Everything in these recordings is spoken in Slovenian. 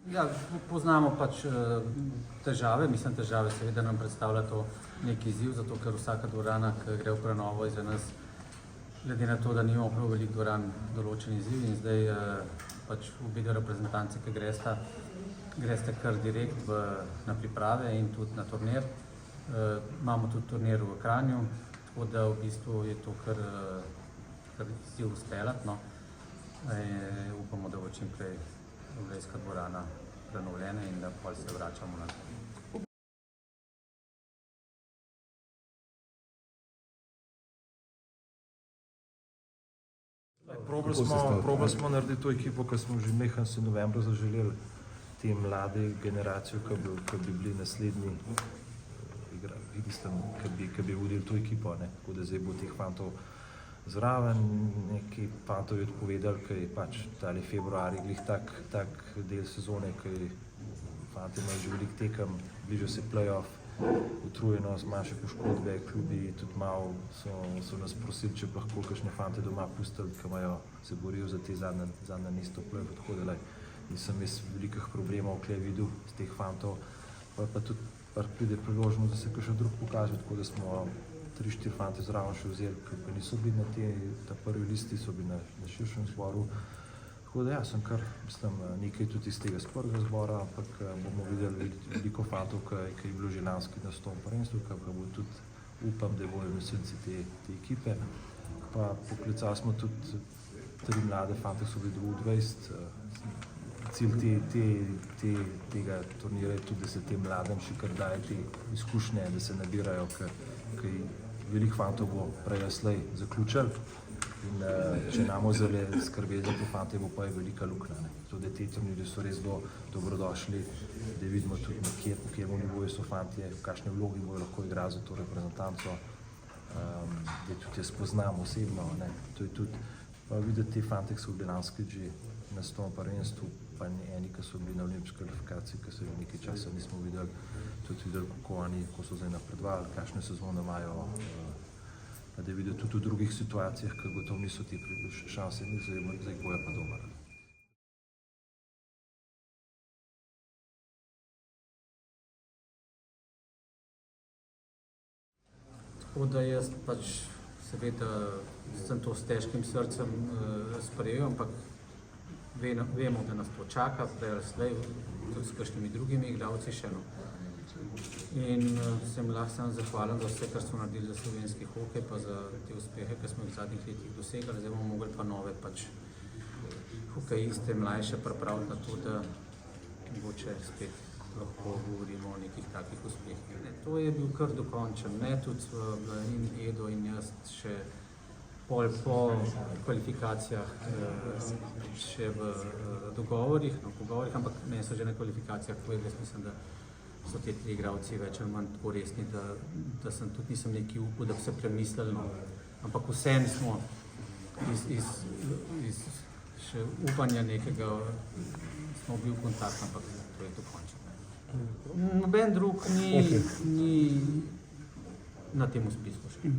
Ja, poznamo pač težave, težave seveda nam predstavlja to neki izziv, zato ker vsaka dvorana, ki gre v prenovo za nas, glede na to, da nimamo prav veliko dvoran, določen izziv in zdaj pač obe reprezentanci, ki greste kar direkt na priprave in tudi na turnir. Imamo tudi turnir v Kranju, tako da v bistvu je to kar izziv speljati, no. Upamo, da bo čim prej Blejska dvorana prenovljena in da pol se vračamo nazaj. Probali smo narediti to ekipo, ki smo že v novembru zaželeli, te mlade generacijo, ki bi bili naslednji ki bi vodili to ekipo, tako da zdaj bo teh fantov zraven. Neki fantov je odpovedali, ki je pač tale februar glih tak del sezone, ki fanti imajo že veliko tekem, bliža se play-off, utrujenost, manjše poškodbe, klubi tudi malo so nas prosili, če bi lahko kakšne fante doma pustili, ki se borijo za te zadnje mesto v play-offu, tako da nisem jaz velikih problemov tukaj videl z teh fantov, pa tudi pride priložnost, da se kakšen drug pokaže, tako da smo 3-4 fante zraven še vzeli, ki niso bili na ta prvi listi, so bili na širšem zboru. Tako da ja, sem kar, nekaj tudi iz tega prvega zbora, ampak bomo videli veliko fantov, ki je bilo že lanski na svetovnem prvenstvu, ki bo tudi, upam, da bojo nosilci te ekipe. Pa poklicali smo tudi 3 mlade fante, ki so bili 22. Cilj tega turnira je tudi, da se tem mladim še kar daje te izkušnje, da se nabirajo, ker veliko fantov bo prej slej zaključili in če namo zelo skrbeti za te fante, bo pa je velika luknja. Zato da te turniri so res dobrodošli, da vidimo tudi nekje, po kjer nivoju so fantje, v kakšne vlogi bojo lahko igrali za to reprezentanco, da tudi jaz poznam osebno. To je tudi videti te fante, ki so bili lanski že na svetovnem prvenstvu, pa eni, ki so bili na olimpijski kvalifikaciji, ki se nekaj časa nismo videli, tudi videli, kako so zdaj napredovali, kakšne sezone imajo, da vidijo tudi v drugih situacijah, ki gotovo niso te šanse, zdaj bojo pa doma. Tako da jaz pač seveda sem to s težkim srcem sprejel, ampak vemo, da nas to čaka, prej ali slej, tudi s kakšnimi drugimi igralci še. In sem lahko samo zahvalen za vse, kar smo naredili za slovenski hokej, pa za te uspehe, ki smo jih v zadnjih letih dosegali. Zdaj bomo mogli pa nove hokejiste, mlajše pripraviti na to, da mogoče spet lahko govorimo o nekih takih uspehih. To je bil kar dokončen, tudi in Edo in jaz še po kvalifikacijah, še v dogovorih, ampak ne so že na kvalifikacijah povedali, jaz mislim, da so te 3 igralci več ali manj tako resni, da sem tudi nisem neki upal, da bi se premislili, ampak vsem smo iz še upanja nekega smo bili v kontaktu, ampak to je dokončeno. Noben drug ni na tem spisku še.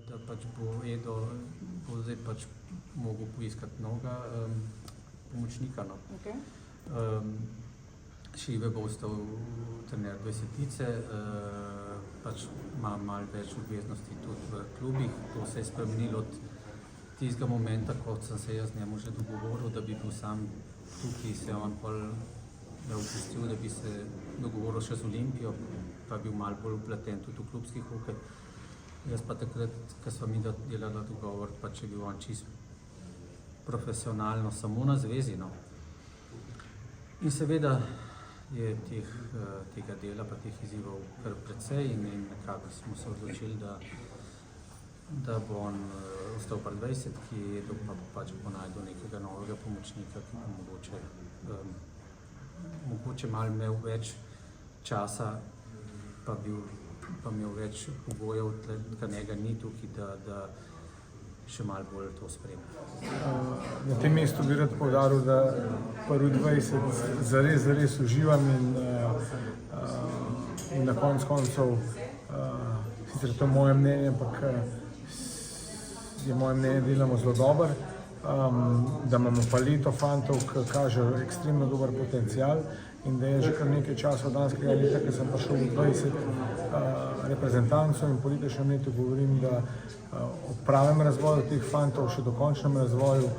Da pač bo Edo zdaj pač mogel poiskati novega pomočnika. Šive bo ostal trener 20-tice, pač ima malo več obveznosti tudi v klubih. To se je spremenilo od tistega momenta, ko sem se jaz njemu že dogovoril, da bi bil sam tukaj, se on pol opustil, da bi se dogovoril še z Olimpijo, pa bil malo bolj upleten tudi v klubski hokej. Jaz pa takrat, ko sva mi delala dogovor, pač je bil on čist profesionalno samo na zvezi. In seveda je tega dela pa teh izzivov kar precej in nekako smo se odločili, da bo on ostal pri 20, ki je pač bo najdel nekega novega pomočnika, ki bo mogoče malo imel več časa, pa imel več pogojev, kar njega ni tukaj, da še malo bolj to spremlja. Na tem mestu bi rad poudaril, da prvi 20 zares uživam in na koncu koncev, sicer to je moje mnenje, ampak je moje mnenje, delamo zelo dobro, da imamo paleto fantov, ki kažejo ekstremno dober potencial in da je že kar nekaj časa od lanskega leta, ko sem prišel v 20 reprezentancov in po letošnjem letu govorim, da o pravem razvoju teh fantov, še dokončnem razvoju,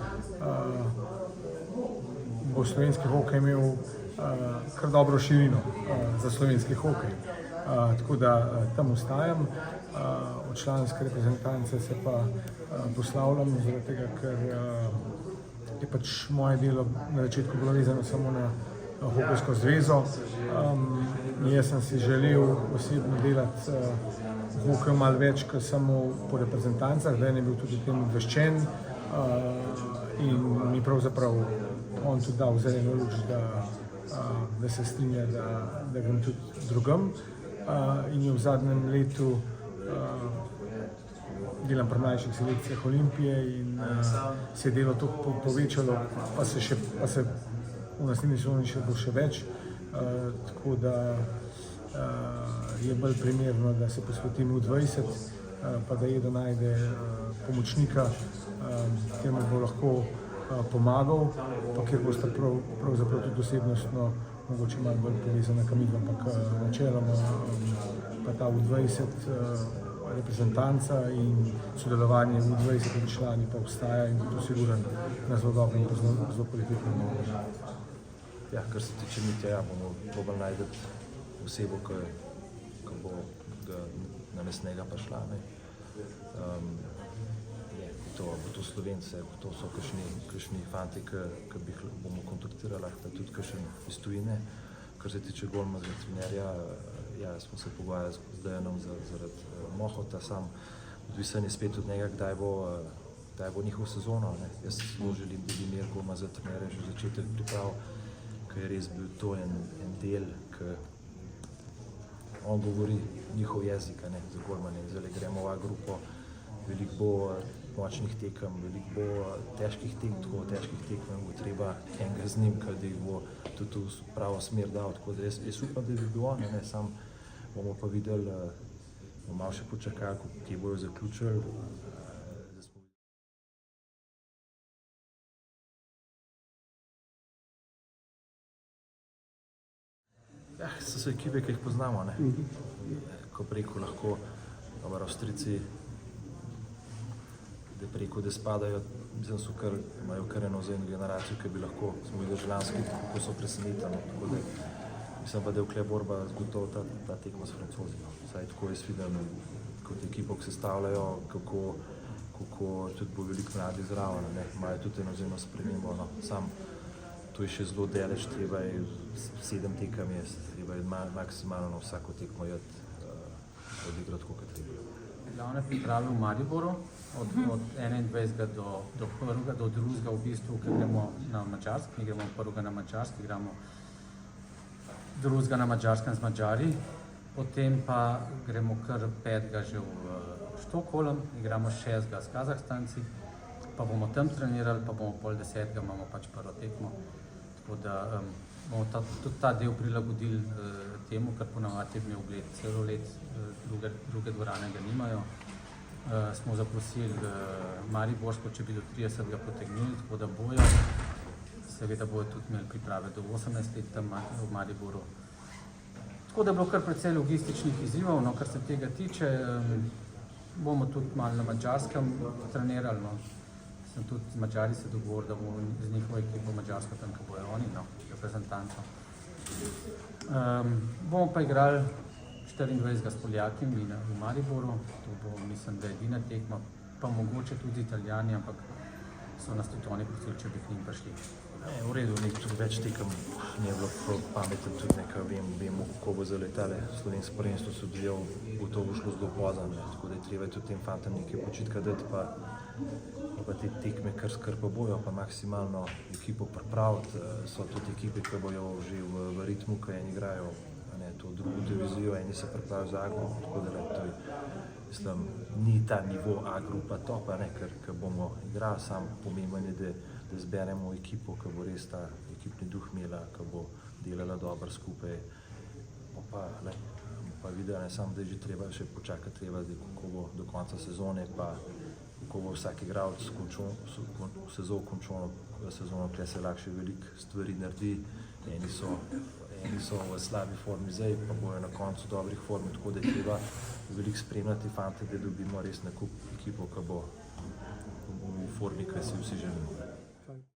bo slovenski hokej imel kar dobro širino za slovenski hokej. Tako da tam ostajam, od članske reprezentance se pa poslavljam, zaradi tega, ker je pač moje delo na začetku bilo vezano samo na Hokejsko zvezo. Jaz sem si želel osebno delati v hokeju malo več, kot samo po reprezentancah, da je bil tudi tem obveščen in mi pravzaprav on tudi dal zeleno luč, da se strinja, da grem tudi drugam. In je v zadnjem letu delam pri mlajših selekcijah Olimpije in se je delo toliko povečalo, pa se v naslednji sezoni še bo še več, tako da je bolj primerno, da se posvetim v 20, pa da Edo najde pomočnika, kjer me bo lahko pomagal, pa kjer boste pravzaprav tudi osebnostno mogoče malo bolj povezana kamid, ampak načeloma pa ta v 20 reprezentanca in sodelovanje v 20 člani pa obstaja in bo to siguran na zelo dobrem in zelo kvalitetnem mogoče. Ja, kar se tiče Mitja, bomo probali najti osebo, ki bo na mesnega prišla. Bo to Slovence, to so kakšni fanti, ki bi jih bomo kontaktirali, pa tudi kakšen iz tujine. Kar se tiče golmanskega trenerja, ja, smo se pogovarjali z Dejanom zaradi Mohota, sam odvisen je spet od njega, kdaj bo njihov sezono. Jaz zelo želim, da bi imel golmanskega trenerja že začetek priprav, ker je res bil to en del, ki on govori njihov jezik za golmane. Zdaj gremo v A grupo, veliko bo močnih tekem, veliko bo težkih tekem, bo treba enega z njim, da jih bo tudi v pravo smer dal. Tako da jaz upam, da bi bil on, sam bomo pa videli, bomo malo še počakali, kje bojo zaključili. Ja, so ekipe, ki jih poznamo, ko preko lahko, Avstrijci, da preko, da spadajo, mislim, imajo kar eno za eno generacijo, ki bi lahko, smo videli že lanski, kako so presenetili. Mislim pa, da je vkle borba zgotovo ta tekma s Francozi. Vsaj tako jaz vidim, kot ekipo, ki se stavljajo, kako tudi bo veliko mladih zraven, imajo tudi eno zelo spremembo. Sam to je še zelo deleč, treba je 7 tekem, treba je maksimalno vsako tekmo odigrati, kot treba. Glavne priprave v Mariboru, od 21. do 1. do 2. v bistvu, ker gremo na Madžarsk, mi gremo 1. na Madžarsk, igramo 2. na Madžarskem z Madžari, potem pa gremo kar 5. že v Štokholm, igramo 6. s Kazahstanci, pa bomo tam trenirali, pa bomo pol 10. imamo pač prvo tekmo, tako da bomo tudi ta del prilagodili temu, kar ponavadi je imel Bled celo let, druge dvorane ga nimajo. Smo zaprosili Mariborsko, če bi do 30. potegnili, tako da bojo. Seveda bojo tudi imeli priprave do 18 let tam v Mariboru. Tako da je bilo kar precej logističnih izzivov, kar se tega tiče. Bomo tudi malo na Madžarskem trenirali. Sem tudi z Madžari se dogovoril, da bomo z njihovo ekipo Madžarsko tam, ko bojo oni, reprezentanco. Bomo pa igrali 24. s Poljaki v Mariboru, to bo, mislim, da je edina tekma, pa mogoče tudi Italijani, ampak so nas tudi oni prosili, če bi k njim prišli. V redu, nekaj več tekem ne je bilo pametno, tudi nekaj vemo, kako bo zdaj letale. Slovensko prvenstvo so odvijal, gotovo šlo zelo pozno, tako da je treba tudi tem fantom nekaj počitka dati, pa te tekme kar pa bojo, pa maksimalno ekipo pripraviti. So tudi ekipe, ki bojo že v ritmu, ki eni igrajo to drugo divizijo, eni se pripravijo za A grupo, tako da to je, mislim, ni ta nivo A grupa topa, ker bomo igrali, sam pomemben je, da zberemo ekipo, ki bo res ta ekipni duh imela, ki bo delala dobro skupaj. Pa videli, samo da je že treba še počakati, kako bo do konca sezone, pa kako bo vsak igralec sezono končal, kje se lahko še veliko stvari naredi. Eni so v slabi formi zdaj, pa bojo na koncu dobrih form, tako da je treba veliko spremljati fante, da dobimo res na kup ekipo, ki bo v formi, ki si vsi želimo.